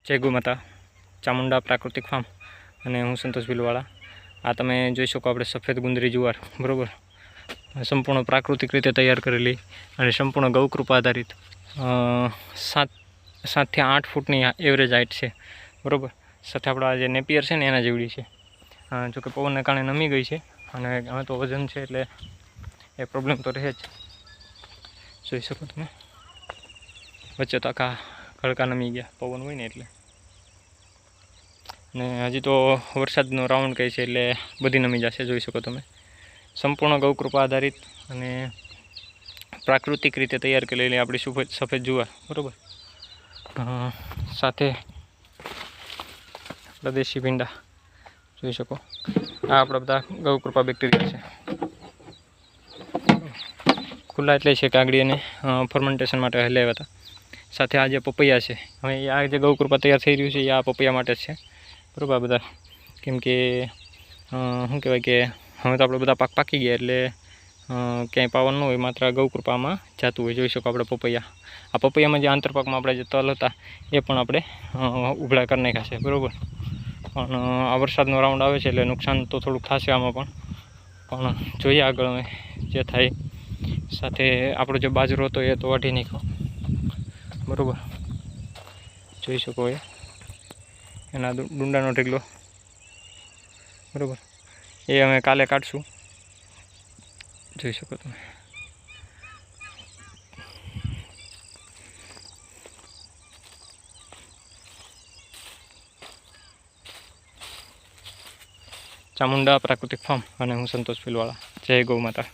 जय गौ माता। चामुंडा प्राकृतिक फार्म અને હું સંતોષ ભીલવાળા। આ તમે જોઈ શકો આપણે સફેદ ગુંદરી જુવાર બરાબર સંપૂર્ણ પ્રાકૃતિક રીતે તૈયાર કરેલી અને સંપૂર્ણ ગૌકૃપા આધારિત 7 થી 8 ફૂટની એવરેજ હાઇટ છે બરાબર। સાથે આપણા જે નેપિયર છે ને એના જેવડી છે, જોકે પવનને કારણે નમી ગઈ છે અને હવે તો વજન છે એટલે એ પ્રોબ્લેમ તો રહે જ। જોઈ શકો તમે વચ્ચે તો આખા કડકા નમી ગયા પવન હોય ને એટલે, ને હજી તો વરસાદનો રાઉન્ડ કહે છે એટલે બધી નમી જશે। જોઈ શકો તમે સંપૂર્ણ ગૌકૃપા આધારિત અને પ્રાકૃતિક રીતે તૈયાર કરેલી આપણી સફેદ જુવાર બરાબર। સાથે આપણા દેશી ભીંડા જોઈ શકો, આ આપણા બધા ગૌકૃપા બેક્ટેરિયા છે। ખુલ્લા એટલે છે કે આગળ એને ફર્મેન્ટેશન માટે હલાવ્યા હતા। સાથે આ જે પપૈયા છે, હવે આ જે ગૌકૃપા તૈયાર થઈ રહ્યું છે એ આ પપૈયા માટે જ છે બરાબર। આ બધા કેમ કે શું કહેવાય કે હવે તો આપણે બધા પાક પાકી ગયા એટલે ક્યાંય પાવાનું ન હોય, માત્ર ગૌકૃપામાં જતું હોય। જોઈ શકો આપણે પપૈયા, આ પપૈયામાં જે આંતરપાકમાં આપણે જે તલ હતા એ પણ આપણે ઉભળા કરી નાખ્યા છે બરાબર। પણ આ વરસાદનો રાઉન્ડ આવે છે એટલે નુકસાન તો થોડુંક થશે આમાં પણ જોઈએ આગળ જે થાય। સાથે આપણો જે બાજરો હતો એ તો વાઢી નાખ્યો બરાબર, જોઈ શકો એના ડુંડાનો ઢગલો બરાબર, એ અમે કાલે કાઢશું। જોઈ શકો તમે ચામુંડા પ્રાકૃતિક ફાર્મ અને હું સંતોષ ભીલવાળા। જય ગૌ માતા।